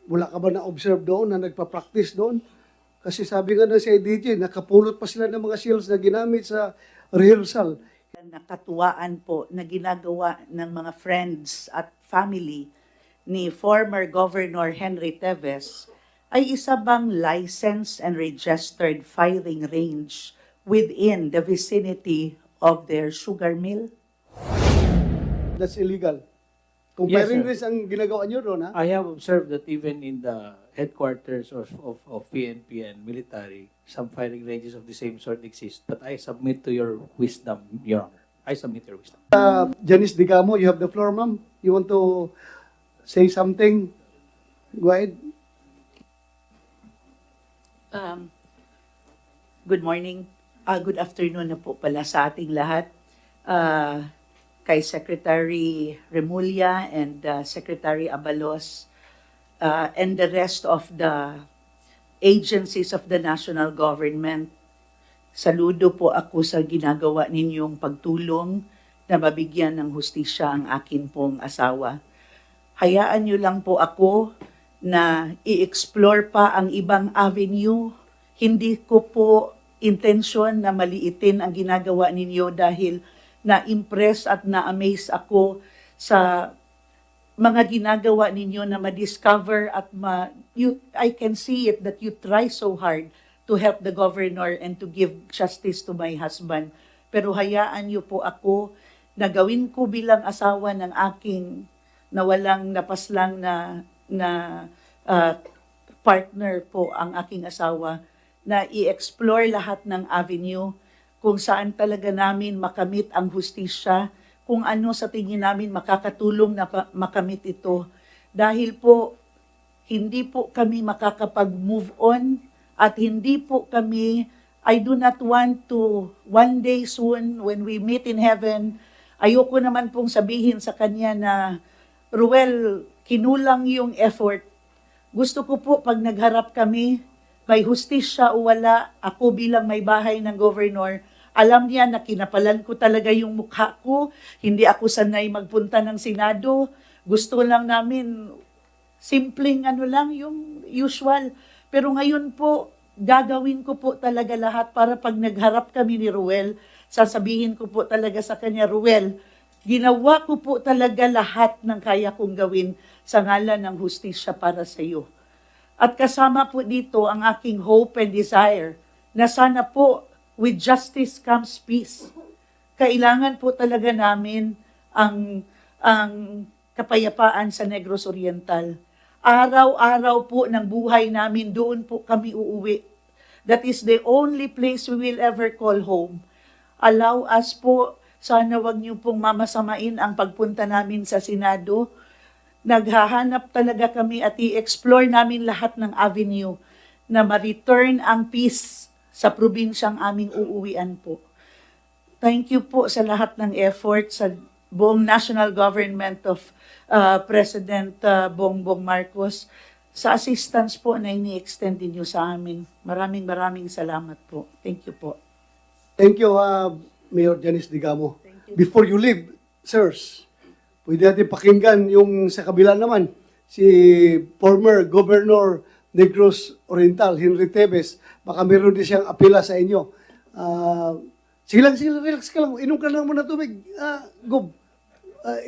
Wala ka ba na-observe doon na nagpa-practice doon? Kasi sabi nga na si DJ, nakapulot pa sila ng mga seals na ginamit sa rehearsal. Nakatuwaan po na ginagawa ng mga friends at family ni former Governor Henry Teves ay isa bang licensed and registered firing range within the vicinity of their sugar mill? That's illegal. Yes, Comparing sir. this ang ginagawa nyo doon, ha? I have observed that even in the headquarters of PNP and military, some firing ranges of the same sort exist. But I submit to your wisdom, Your Honor. I submit your wisdom. Janice Digamo, you have the floor, ma'am. You want to say something? Go ahead. Good morning. Good afternoon na po pala sa ating lahat. Kay Secretary Remulla and Secretary Abalos and the rest of the agencies of the national government. Saludo po ako sa ginagawa ninyong pagtulong na mabigyan ng hustisya ang akin pong asawa. Hayaan niyo lang po ako na i-explore pa ang ibang avenue. Hindi ko po intensyon na maliitin ang ginagawa ninyo dahil na-impress at na-amaze ako sa mga ginagawa ninyo na ma-discover at I can see it that you try so hard to help the governor and to give justice to my husband. Pero hayaan niyo po ako na gawin ko bilang asawa ng aking nawalang napaslang na partner po ang aking asawa na i-explore lahat ng avenue kung saan talaga namin makamit ang hustisya, kung ano sa tingin namin makakatulong na makamit ito. Dahil po, hindi po kami makakapag-move on at hindi po kami, I do not want to, one day soon, when we meet in heaven, ayoko naman pong sabihin sa kanya na, Ruel, kinulang yung effort. Gusto ko po pag nagharap kami, may hustisya o wala, ako bilang may bahay ng governor, alam niya na kinapalan ko talaga yung mukha ko, hindi ako sanay magpunta ng Senado, gusto lang namin, simpleng ano lang, yung usual. Pero ngayon po, gagawin ko po talaga lahat para pag nagharap kami ni Ruel, sasabihin ko po talaga sa kanya, Ruel, ginawa ko po talaga lahat ng kaya kong gawin sa ngalan ng hustisya para sa iyo. At kasama po dito ang aking hope and desire na sana po with justice comes peace. Kailangan po talaga namin ang kapayapaan sa Negros Oriental. Araw-araw po ng buhay namin, doon po kami uuwi. That is the only place we will ever call home. Allow us po, sana wag niyo pong mamasamain ang pagpunta namin sa Senado. Naghahanap talaga kami at i-explore namin lahat ng avenue na ma-return ang peace sa probinsyang aming uuwian po. Thank you po sa lahat ng effort sa buong national government of President Bongbong Marcos sa assistance po na ini-extend niyo sa amin. Maraming salamat po. Thank you po. Thank you, Mayor Janice Digamo. Before you leave, sirs, pwede natin pakinggan yung sa kabila naman, si former Governor Negros Oriental, Henry Teves. Baka meron din siyang apela sa inyo. Sige lang, relax ka lang. Inom ka lang muna tubig. Gob.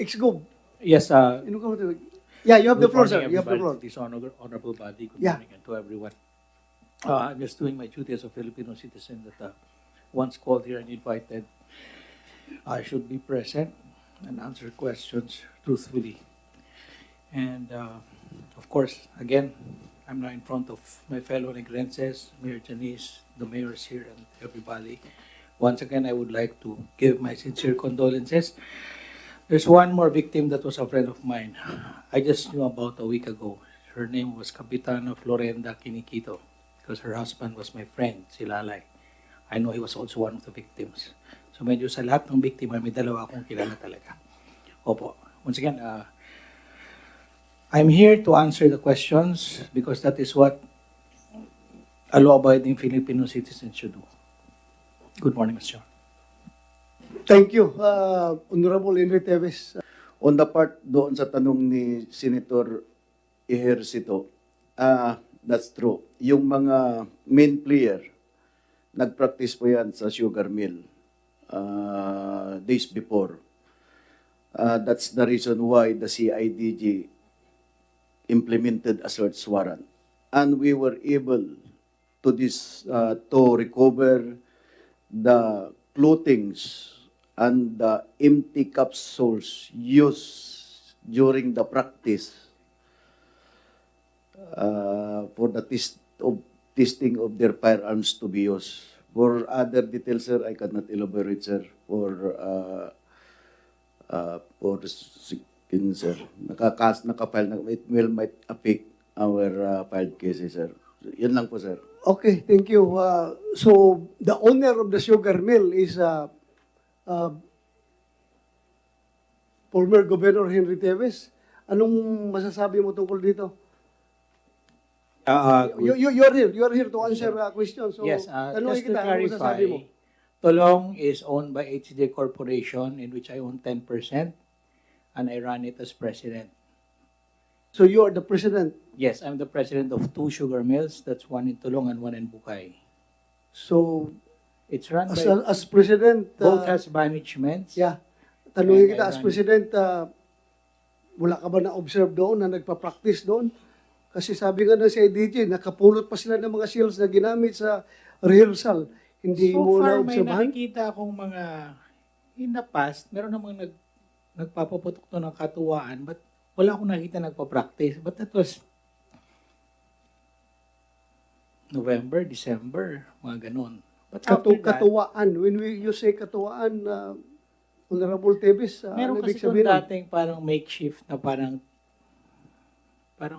Ex-Gob. Yes, Inom ka muna tubig. Yeah, you have the good floor, sir. morning, You have the floor. everybody, this honorable body. Good Yeah. morning and to everyone. I'm just doing my duty as a Filipino citizen that once called here and invited, I should be present and answer questions truthfully. And of course, again, I'm now in front of my fellow Negrenses, Mayor Janice, the mayors here, and everybody. Once again, I would like to give my sincere condolences. There's one more victim that was a friend of mine. I just knew about a week ago. Her name was Capitana Florenda Quiniquito because her husband was my friend, si Lalay. I know he was also one of the victims. So medyo sa lahat ng biktima, may dalawa akong kilala talaga. Opo. Once again, I'm here to answer the questions because that is what a law-abiding Filipino citizen should do. Good morning, Mr. Chair. Thank you, Honorable Henry Teves. On the part doon sa tanong ni Senator Ejercito, That's true. Yung mga main player, nag-practice po yan sa sugar mill days before. That's the reason why the CIDG implemented a search warrant. And we were able to recover the clothings and the empty capsules used during the practice for the testing of their firearms to be used. For other details, sir, I cannot elaborate, sir, sir. Nakafile na, it might affect our filed cases, sir. Yun lang po, sir. Okay, thank you. So, the owner of the sugar mill is former Governor Henry Teves. Anong masasabi mo tungkol dito? You are here to answer questions. So, Yes, tanungin just to kita, ano masasabi mo? clarify, Tolong is owned by HJ Corporation, in which I own 10%, and I run it as president. So, you are the president. Yes, I'm the president of 2 sugar mills. That's one in Tolong and one in Bukay. So, It's run as, by as president, both has managements. yeah, tanungin And kita, I as run- president, wala ka ba na-observe doon, na nagpa-practice doon? Kasi sabi nga na si DJ, nakapulot pa sila ng mga seals na ginamit sa rehearsal. Hindi So mo far, may na-observahan? nakikita akong mga, in the past, meron namang nagpapaputok to ng katuwaan, but wala akong nakita nagpa-practice. But that was November, December, mga ganun. But after that, Katuwaan. When you say katuwaan, Honorable Teves, meron ano kasi ibig sabihin doon nun? dating parang makeshift na parang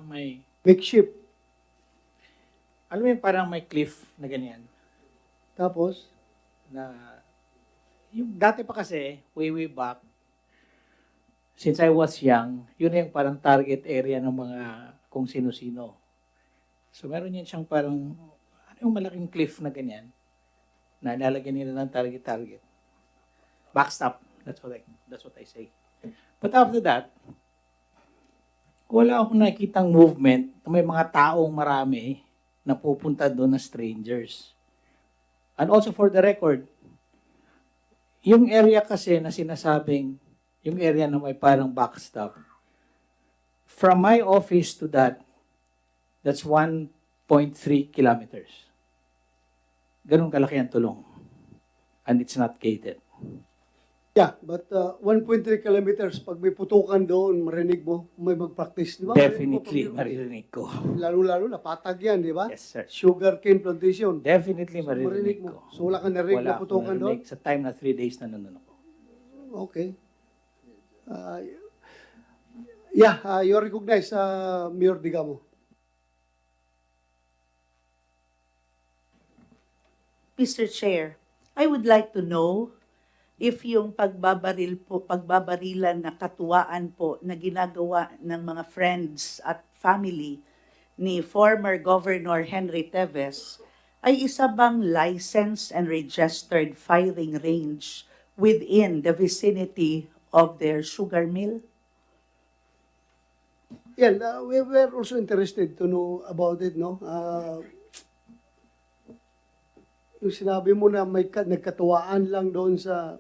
may, Makeshift. alam mo yung parang may cliff na ganyan. Tapos, Na, yung dati pa kasi, way back, since I was young, yun yung parang target area ng mga kung sino-sino. So meron yan siyang parang, ano yung malaking cliff na ganyan, na lalagyan nila ng target. Backstop, that's what I say. But after that, wala akong nakikitang movement na may mga taong marami na pupunta doon na strangers. And also for the record, yung area kasi na sinasabing, yung area na may parang backstop, from my office to that's 1.3 kilometers. Ganun kalaki ang Tulong. And it's not gated. yeah, but 1.3 kilometers, pag may putukan doon, marinig mo, may mag-practice, di ba? Definitely, maririnig ko. Lalo-lalo, napatag yan, di ba? Yes, sir. Sugar cane plantation. Definitely So, maririnig mo. ko. So, wala kang narinig na Wala putukan akong doon? narinig sa time na 3 days na nandun ako. Okay. You recognize Mayor Digamo. Mr. Chair, I would like to know if yung pagbabarilan na katuwaan po na ginagawa ng mga friends at family ni former Governor Henry Teves ay isa bang licensed and registered firing range within the vicinity of their sugar mill? Yan, we were also interested to know about it, no? Yung sinabi mo na may nagkatuwaan lang doon sa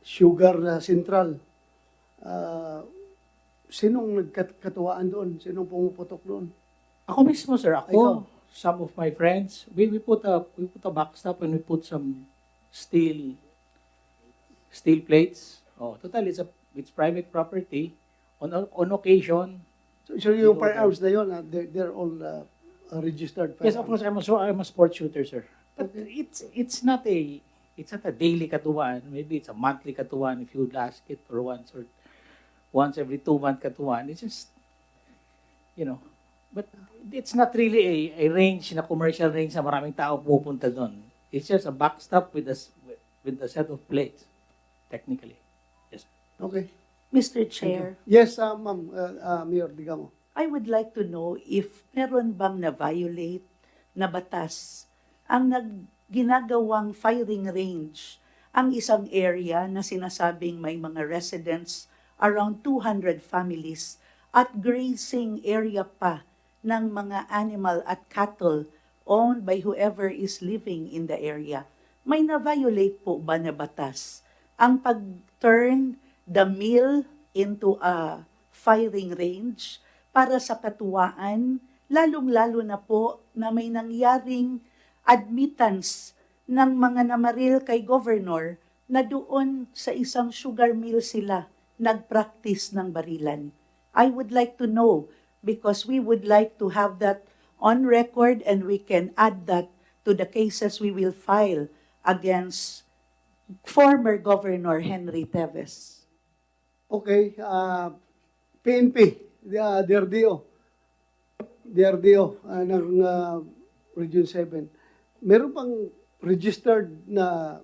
sugar central. Sinong nagkatuwaan doon? Sinong pumuputok doon? Ako mismo, sir. Ikaw? Ako, some of my friends, we put a backstop and we put some steel plates. Oh, total, it's private property. On occasion, So yung firearms na yun, they're all registered firearms? yes, of course, I'm a sport shooter, sir. But Okay. it's not a daily katuwaan. Maybe it's a monthly katuwaan if you would ask it, or once every 2 month katuwaan. It's just, but it's not really a range na commercial range na maraming tao pupunta doon. It's just a backstop with a set of plates, technically. Yes. Okay. Mr. Chair, Yes, ma'am, Mayor Digamo. I would like to know if meron bang na-violate na batas ang ginagawang firing range ang isang area na sinasabing may mga residents around 200 families at grazing area pa ng mga animal at cattle owned by whoever is living in the area. May na-violate po ba na batas ang pag-turn the mill into a firing range para sa katuwaan, lalong-lalo na po na may nangyaring admittance ng mga namaril kay Governor na doon sa isang sugar mill sila nag-practice ng barilan. I would like to know because we would like to have that on record and we can add that to the cases we will file against former Governor Henry Teves. Okay, PNP, DRDO ng Region 7. Meron bang registered na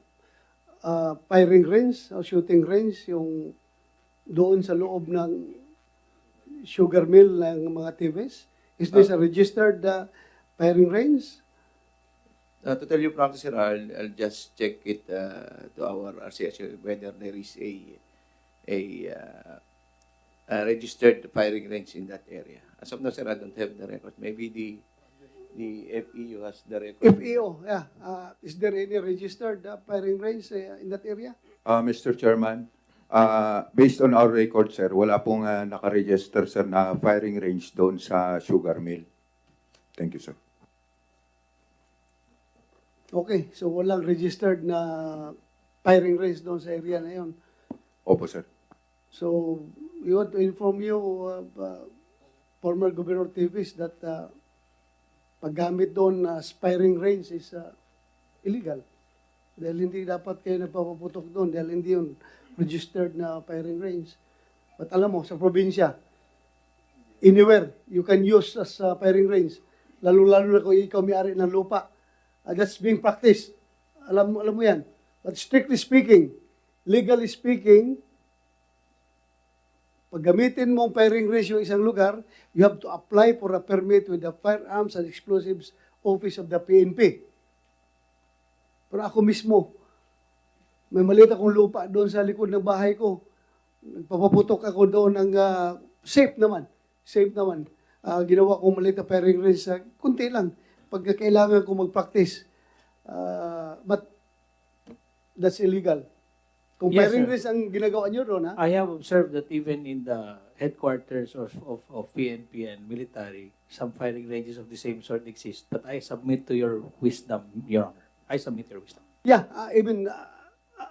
firing range o shooting range yung doon sa loob ng sugar mill ng mga TVs? Is this a registered firing range? To tell you frankly, sir, I'll just check it to our RCS whether there is a registered firing range in that area. As of now, sir, I don't have the record. Maybe the FEU has the record. FEO, yeah. Is there any registered firing range in that area? Mr. Chairman, based on our record, sir, wala pong nakaregister, sir, na firing range doon sa sugar mill. Thank you, sir. Okay, so walang registered na firing range doon sa area na yon. Opo, sir. So, we want to inform you, former Governor Teves, that paggamit doon as firing range is illegal. Dahil hindi dapat kayo nagpapaputok doon, dahil hindi yun registered na firing range. But alam mo, sa probinsya, anywhere you can use as firing range, lalo-lalo na kung ikaw may-ari ng lupa. That's being practiced. Alam mo yan. But strictly speaking, legally speaking, pag gamitin mo ang firing range yung isang lugar, you have to apply for a permit with the Firearms and Explosives Office of the PNP. Pero ako mismo, may maliit akong lupa doon sa likod ng bahay ko. Nagpapaputok ako doon ng safe naman. Safe naman. Ginawa kong maliit na firing range sa kunti lang. Pag kailangan ko mag-practice. But that's illegal. Kung Yes, firing sir. range ang ginagawa nyo doon, ha? I have observed that even in the headquarters of PNP and military, some firing ranges of the same sort exist. But I submit to your wisdom, Your Honor. I submit your wisdom. Yeah, even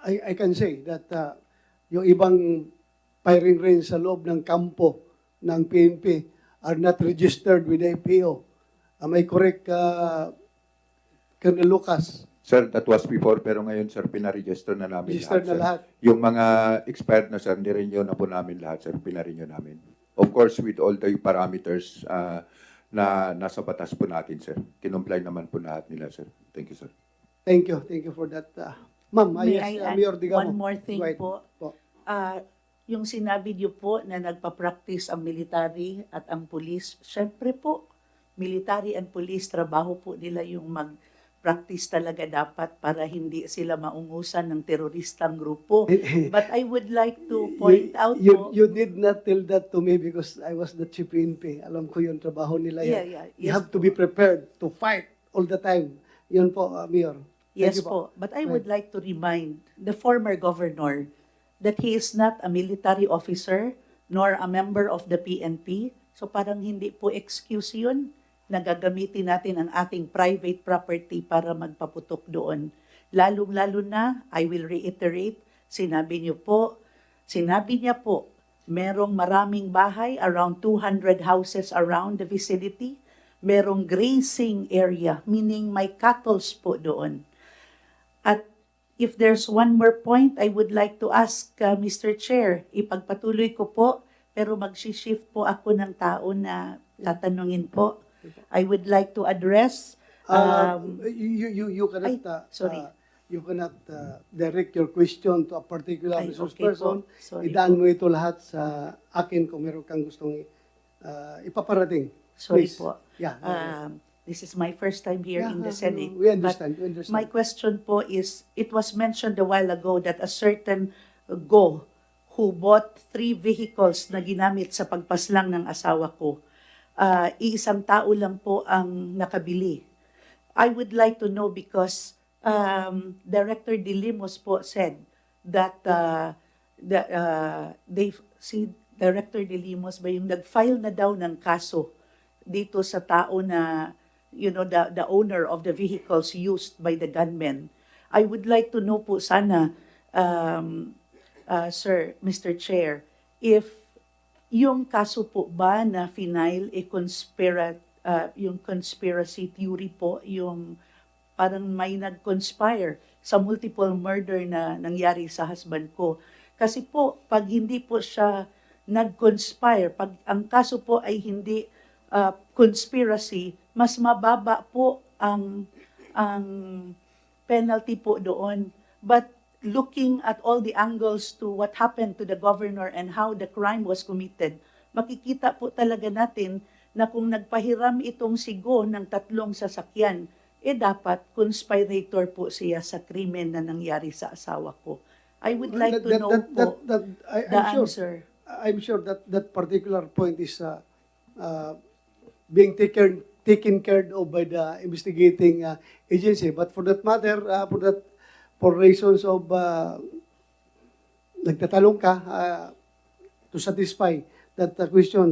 I can say that yung ibang firing range sa loob ng kampo ng PNP are not registered with the FPO. Am I correct, Colonel Lucas? Sir, that was before, pero ngayon, sir, pinaregister na namin Registered lahat, na sir. lahat. Yung mga expired na, sir, nirenew na po namin lahat, sir. Pinarenew namin. Of course, with all the parameters na nasa batas po natin, sir. Kinumply naman po lahat nila, sir. Thank you, sir. Thank you. Thank you for that. Ma'am, May yes, I add Mayor Digamo. one more thing Right. po? Po. Yung sinabi niyo po na nagpa-practice ang military at ang police, syempre po, military and police, trabaho po nila yung mag-practice talaga dapat para hindi sila maungusan ng teroristang grupo. But I would like to point out po, You did not tell that to me because I was the chief PNP. Alam ko yung trabaho nila yan. Yeah, You yes have to be prepared to fight all the time. Yun po, Mayor. Thank yes you po. But I would like to remind the former governor that he is not a military officer nor a member of the PNP. So parang hindi po excuse yun na gagamitin natin ang ating private property para magpaputok doon. Lalong-lalo na, I will reiterate, sinabi niya po, merong maraming bahay, around 200 houses around the vicinity, merong grazing area, meaning may cattle po doon. At if there's one more point, I would like to ask Mr. Chair, ipagpatuloy ko po, pero mag-shift po ako ng tao na tatanungin po. I would like to address, You cannot, sorry. You cannot direct your question to a particular Ay, resource okay person. po. Sorry Idaan po. mo ito lahat sa akin kung meron kang gustong ipaparating. Sorry Please. po. Yeah. This is my first time here Yeah, in the Senate. We understand. But We understand. my question po is, it was mentioned a while ago that a certain Go, who bought 3 vehicles na ginamit sa pagpaslang ng asawa ko. Iisang tao lang po ang nakabili. I would like to know because Director De Limos po said that si Director De Limos ba yung nag-file na daw ng kaso dito sa tao na, you know, the owner of the vehicles used by the gunmen. I would like to know po sana, Sir, Mr. Chair, if yung kaso po ba na final yung conspiracy theory po, yung parang may nag-conspire sa multiple murder na nangyari sa husband ko. Kasi po, pag hindi po siya nag-conspire, pag ang kaso po ay hindi conspiracy, mas mababa po ang penalty po doon. But looking at all the angles to what happened to the governor and how the crime was committed, makikita po talaga natin na kung nagpahiram itong si Go ng 3 sasakyan, dapat conspirator po siya sa krimen na nangyari sa asawa ko. I would like to know po the answer. I'm sure that particular point is being taken care of by the investigating agency. But for that matter, for reasons of nagtatanong ka to satisfy that question,